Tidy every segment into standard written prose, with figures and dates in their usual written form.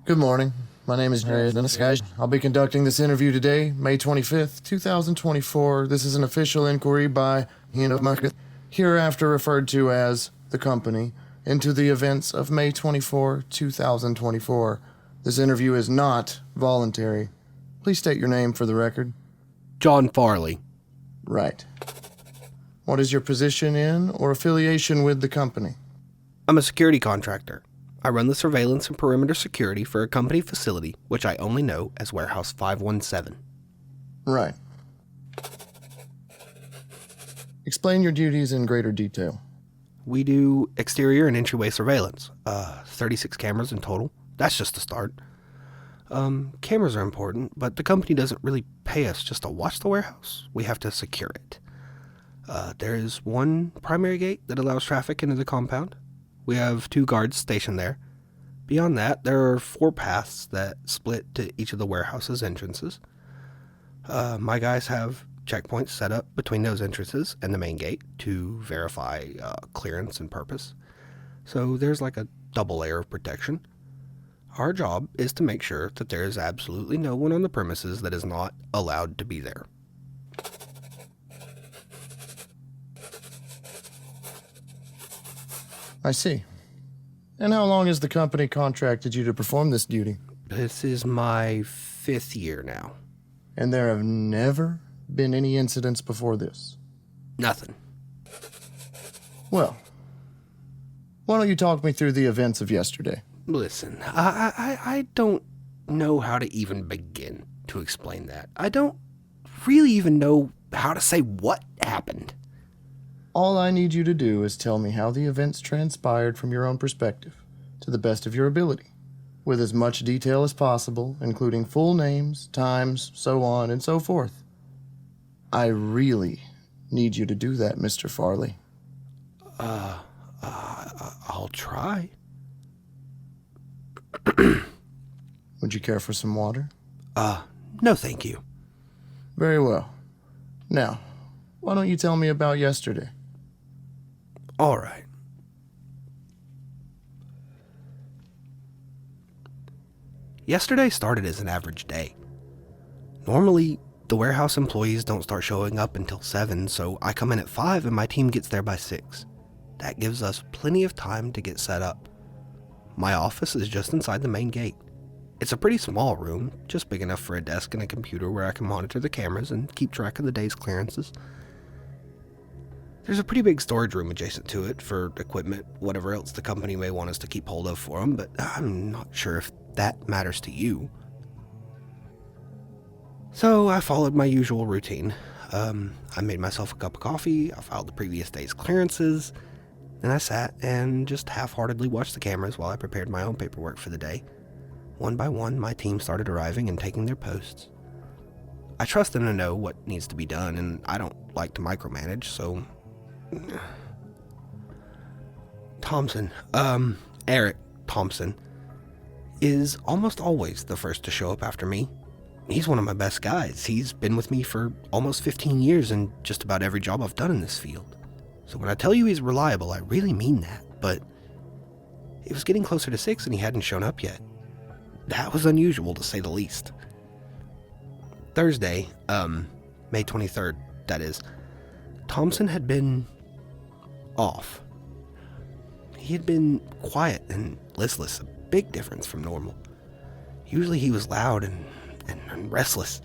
Good morning. My name is Eyewitness. I'll be conducting this interview today, May 25th, 2024. This is an official inquiry by Market, hereafter referred to as the company, into the events of May 24, 2024. This interview is not voluntary. Please state your name for the record. John Farley. Right. What is your position in or affiliation with the company? I'm a security contractor. I run the surveillance and perimeter security for a company facility, which I only know as Warehouse 517. Right. Explain your duties in greater detail. We do exterior and entryway surveillance. 36 cameras in total. That's just the start. Cameras are important, but the company doesn't really pay us just to watch the warehouse. We have to secure it. There is one primary gate that allows traffic into the compound. We have 2 guards stationed there. Beyond that, there are 4 paths that split to each of the warehouse's entrances. My guys have checkpoints set up between those entrances and the main gate to verify clearance and purpose. So there's like a double layer of protection. Our job is to make sure that there is absolutely no one on the premises that is not allowed to be there. I see. And how long has the company contracted you to perform this duty? This is my 5th year now. And there have never been any incidents before this? Nothing. Well, why don't you talk me through the events of yesterday? Listen, I don't know how to even begin to explain that. I don't really even know how to say what happened. All I need you to do is tell me how the events transpired from your own perspective, to the best of your ability, with as much detail as possible, including full names, times, so on and so forth. I really need you to do that, Mr. Farley. I'll try. Would you care for some water? No thank you. Very well. Now, why don't you tell me about yesterday? All right. Yesterday started as an average day. Normally, the warehouse employees don't start showing up until 7, so I come in at 5 and my team gets there by 6. That gives us plenty of time to get set up. My office is just inside the main gate. It's a pretty small room, just big enough for a desk and a computer where I can monitor the cameras and keep track of the day's clearances. There's a pretty big storage room adjacent to it for equipment, whatever else the company may want us to keep hold of for them, but I'm not sure if that matters to you. So I followed my usual routine. I made myself a cup of coffee, I filed the previous day's clearances, then I sat and just half-heartedly watched the cameras while I prepared my own paperwork for the day. One by one, my team started arriving and taking their posts. I trust them to know what needs to be done, and I don't like to micromanage, so... Eric Thompson, is almost always the first to show up after me. He's one of my best guys. He's been with me for almost 15 years in just about every job I've done in this field. So when I tell you he's reliable, I really mean that, but it was getting closer to 6 and he hadn't shown up yet. That was unusual, to say the least. Thursday, May 23rd, that is, Thompson had been off. He had been quiet and listless, a big difference from normal. Usually he was loud and restless,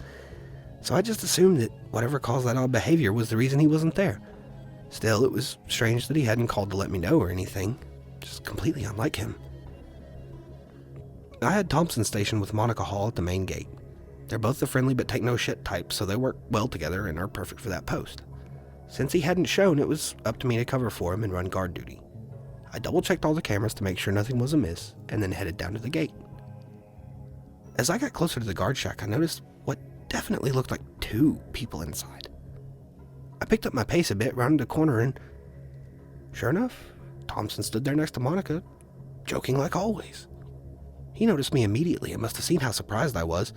so I just assumed that whatever caused that odd behavior was the reason he wasn't there. Still, it was strange that he hadn't called to let me know or anything, just completely unlike him. I had Thompson stationed with Monica Hall at the main gate. They're both the friendly but take no shit types, so they work well together and are perfect for that post. Since he hadn't shown, it was up to me to cover for him and run guard duty. I double-checked all the cameras to make sure nothing was amiss, and then headed down to the gate. As I got closer to the guard shack, I noticed what definitely looked like 2 people inside. I picked up my pace a bit, rounded a corner, and sure enough, Thompson stood there next to Monica, joking like always. He noticed me immediately and must have seen how surprised I was.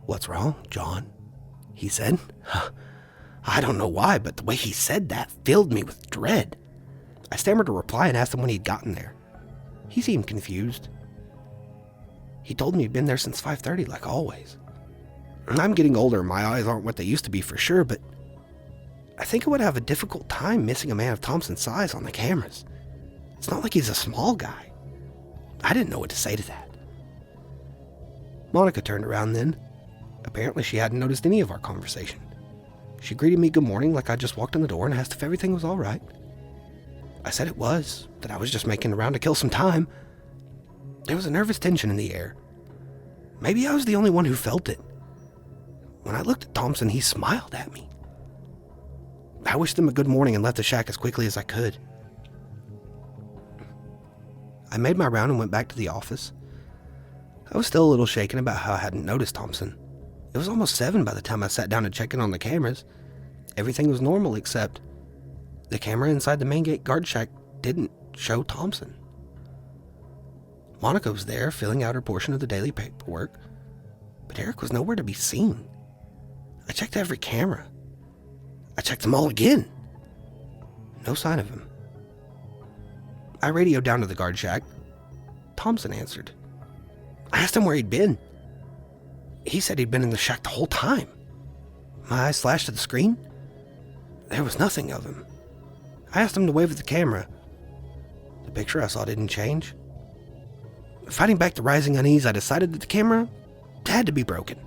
"What's wrong, John?" he said. I don't know why, but the way he said that filled me with dread. I stammered a reply and asked him when he'd gotten there. He seemed confused. He told me he'd been there since 5:30, like always. I'm getting older, my eyes aren't what they used to be for sure, but I think I would have a difficult time missing a man of Thompson's size on the cameras. It's not like he's a small guy. I didn't know what to say to that. Monica turned around then. Apparently she hadn't noticed any of our conversation. She greeted me good morning like I just walked in the door and asked if everything was all right. I said it was, that I was just making a round to kill some time. There was a nervous tension in the air. Maybe I was the only one who felt it. When I looked at Thompson, he smiled at me. I wished him a good morning and left the shack as quickly as I could. I made my round and went back to the office. I was still a little shaken about how I hadn't noticed Thompson. It was almost 7 by the time I sat down to check in on the cameras. Everything was normal except the camera inside the main gate guard shack didn't show Thompson. Monica was there filling out her portion of the daily paperwork, but Eric was nowhere to be seen. I checked every camera. I checked them all again. No sign of him. I radioed down to the guard shack. Thompson answered. I asked him where he'd been. He said he'd been in the shack the whole time. My eyes flashed to the screen. There was nothing of him. I asked him to wave at the camera. The picture I saw didn't change. Fighting back the rising unease, I decided that the camera had to be broken.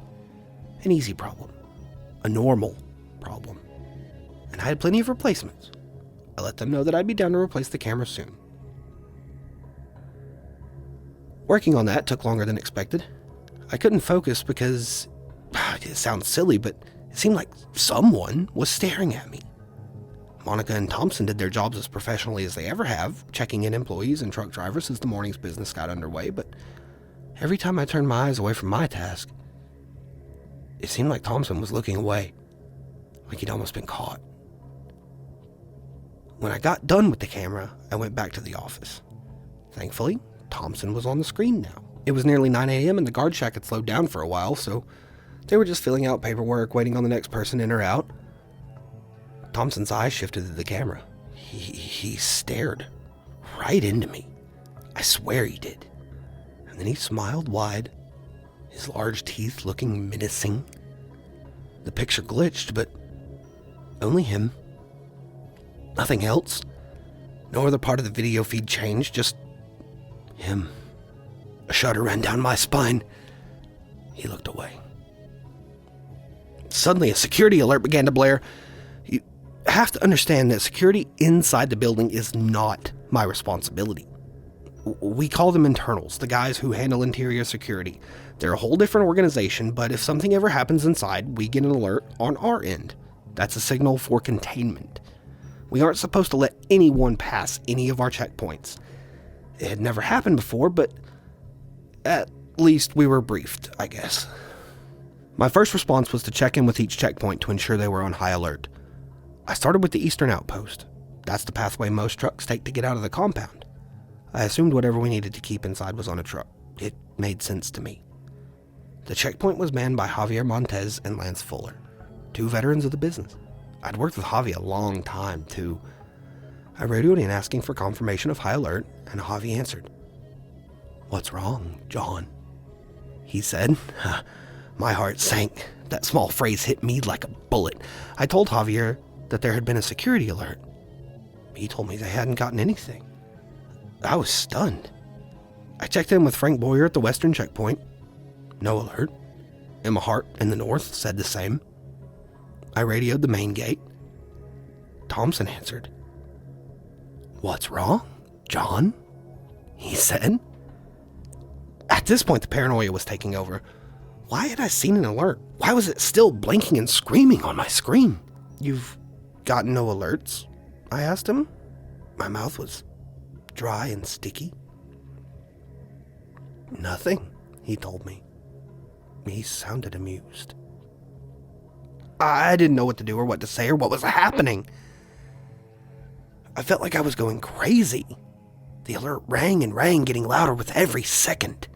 An easy problem. A normal problem. And I had plenty of replacements. I let them know that I'd be down to replace the camera soon. Working on that took longer than expected. I couldn't focus because, it sounds silly, but it seemed like someone was staring at me. Monica and Thompson did their jobs as professionally as they ever have, checking in employees and truck drivers as the morning's business got underway, but every time I turned my eyes away from my task, it seemed like Thompson was looking away, like he'd almost been caught. When I got done with the camera, I went back to the office. Thankfully, Thompson was on the screen now. It was nearly 9 a.m. and the guard shack had slowed down for a while, so they were just filling out paperwork, waiting on the next person in or out. Thompson's eyes shifted to the camera. He stared right into me. I swear he did. And then he smiled wide, his large teeth looking menacing. The picture glitched, but only him. Nothing else. No other part of the video feed changed, just him. A shudder ran down my spine. He looked away. Suddenly, a security alert began to blare. You have to understand that security inside the building is not my responsibility. We call them internals, the guys who handle interior security. They're a whole different organization, but if something ever happens inside, we get an alert on our end. That's a signal for containment. We aren't supposed to let anyone pass any of our checkpoints. It had never happened before, but at least we were briefed, I guess. My first response was to check in with each checkpoint to ensure they were on high alert. I started with the eastern outpost. That's the pathway most trucks take to get out of the compound. I assumed whatever we needed to keep inside was on a truck. It made sense to me. The checkpoint was manned by Javier Montez and Lance Fuller, 2 veterans of the business. I'd worked with Javi a long time, too. I radioed in asking for confirmation of high alert, and Javi answered. "What's wrong, John?" he said. My heart sank. That small phrase hit me like a bullet. I told Javier that there had been a security alert. He told me they hadn't gotten anything. I was stunned. I checked in with Frank Boyer at the western checkpoint. No alert. Emma Hart in the north said the same. I radioed the main gate. Thompson answered. "What's wrong, John?" he said. At this point, the paranoia was taking over. Why had I seen an alert? Why was it still blinking and screaming on my screen? "You've gotten no alerts?" I asked him. My mouth was dry and sticky. "Nothing," he told me. He sounded amused. I didn't know what to do or what to say or what was happening. I felt like I was going crazy. The alert rang and rang, getting louder with every second.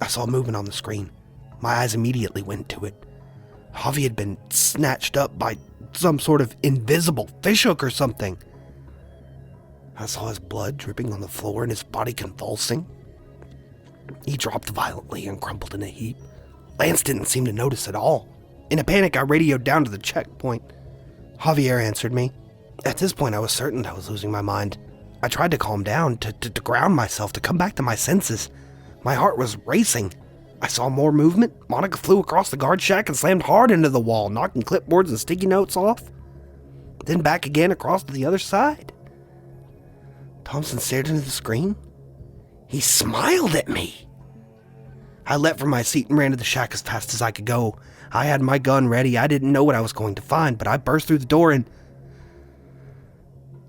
I saw movement on the screen. My eyes immediately went to it. Javi had been snatched up by some sort of invisible fishhook or something. I saw his blood dripping on the floor and his body convulsing. He dropped violently and crumpled in a heap. Lance didn't seem to notice at all. In a panic, I radioed down to the checkpoint. Javier answered me. At this point, I was certain I was losing my mind. I tried to calm down, to ground myself, to come back to my senses. My heart was racing. I saw more movement. Monica flew across the guard shack and slammed hard into the wall, knocking clipboards and sticky notes off. Then back again across to the other side. Thompson stared into the screen. He smiled at me. I leapt from my seat and ran to the shack as fast as I could go. I had my gun ready. I didn't know what I was going to find, but I burst through the door and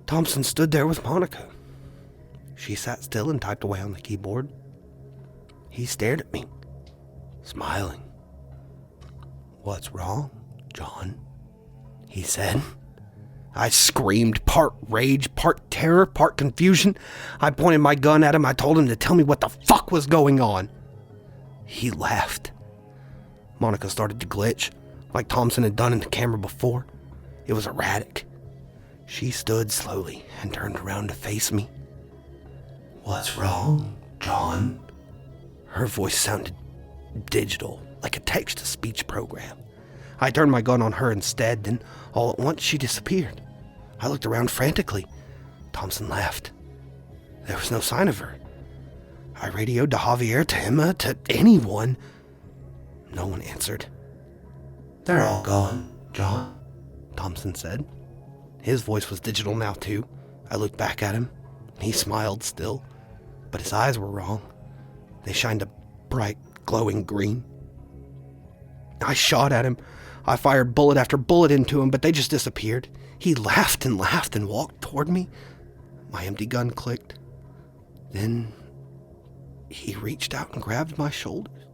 Thompson stood there with Monica. She sat still and typed away on the keyboard. He stared at me, smiling. "What's wrong, John?" he said. I screamed, part rage, part terror, part confusion. I pointed my gun at him. I told him to tell me what the fuck was going on. He laughed. Monica started to glitch, like Thompson had done in the camera before. It was erratic. She stood slowly and turned around to face me. "What's wrong, John?" Her voice sounded digital, like a text-to-speech program. I turned my gun on her instead, then all at once she disappeared. I looked around frantically. Thompson laughed. There was no sign of her. I radioed to Javier, to Emma, to anyone. No one answered. "They're all gone, John," Thompson said. His voice was digital now, too. I looked back at him. He smiled still, but his eyes were wrong. They shined a bright, glowing green. I shot at him. I fired bullet after bullet into him, but they just disappeared. He laughed and walked toward me. My empty gun clicked. Then he reached out and grabbed my shoulders.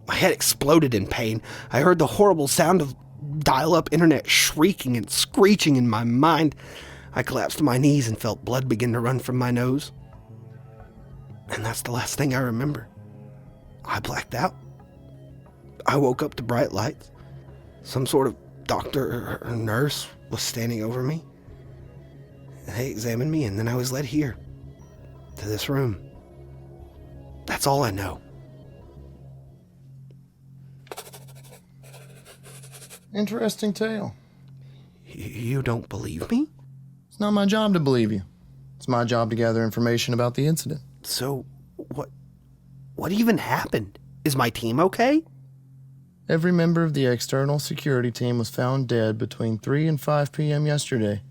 My head exploded in pain. I heard the horrible sound of dial-up internet shrieking and screeching in my mind. I collapsed to my knees and felt blood begin to run from my nose. And that's the last thing I remember. I blacked out. I woke up to bright lights. Some sort of doctor or nurse was standing over me. They examined me, and then I was led here, to this room. That's all I know. Interesting tale. You don't believe me? It's not my job to believe you. It's my job to gather information about the incident. So, what even happened? Is my team okay? Every member of the external security team was found dead between 3 and 5 p.m. yesterday.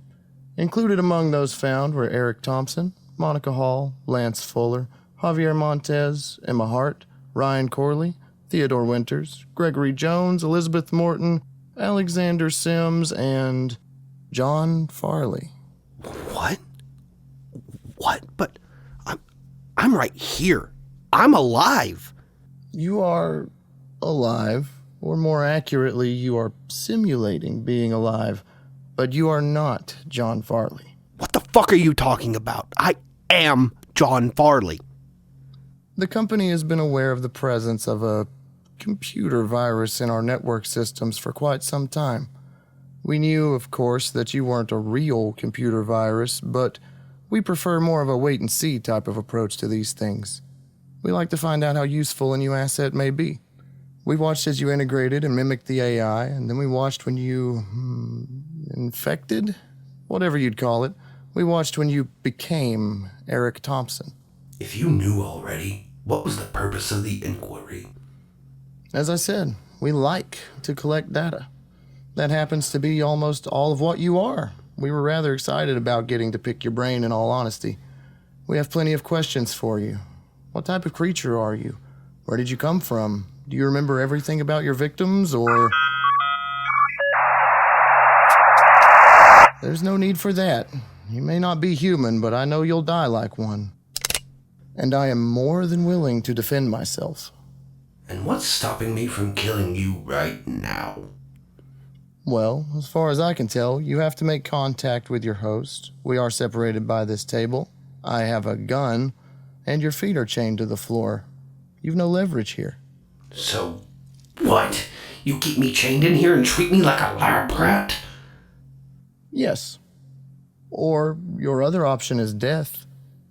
Included among those found were Eric Thompson, Monica Hall, Lance Fuller, Javier Montez, Emma Hart, Ryan Corley, Theodore Winters, Gregory Jones, Elizabeth Morton, Alexander Sims, and John Farley. What? But I'm right here. I'm alive. You are alive, or more accurately, you are simulating being alive, but you are not John Farley. What the fuck are you talking about? I am John Farley. The company has been aware of the presence of a computer virus in our network systems for quite some time. We knew, of course, that you weren't a real computer virus, but we prefer more of a wait-and-see type of approach to these things. We like to find out how useful a new asset may be. We watched as you integrated and mimicked the AI, and then we watched when you infected? Whatever you'd call it. We watched when you became Eric Thompson. If you knew already, what was the purpose of the inquiry? As I said, we like to collect data. That happens to be almost all of what you are. We were rather excited about getting to pick your brain, in all honesty. We have plenty of questions for you. What type of creature are you? Where did you come from? Do you remember everything about your victims, or... There's no need for that. You may not be human, but I know you'll die like one. And I am more than willing to defend myself. And what's stopping me from killing you right now? Well, as far as I can tell, you have to make contact with your host. We are separated by this table. I have a gun, and your feet are chained to the floor. You've no leverage here. So, what? You keep me chained in here and treat me like a lab rat? Yes. Or your other option is death.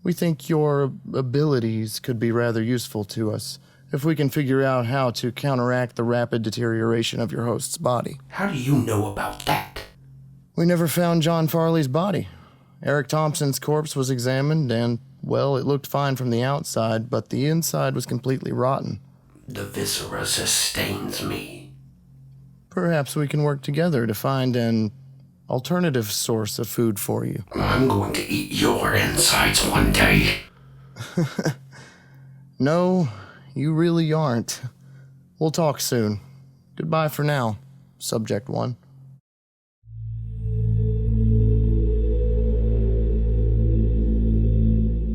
We think your abilities could be rather useful to us if we can figure out how to counteract the rapid deterioration of your host's body. How do you know about that? We never found John Farley's body. Eric Thompson's corpse was examined and, well, it looked fine from the outside, but the inside was completely rotten. The viscera sustains me. Perhaps we can work together to find an alternative source of food for you. I'm going to eat your insides one day. No, you really aren't. We'll talk soon. Goodbye for now, Subject 1.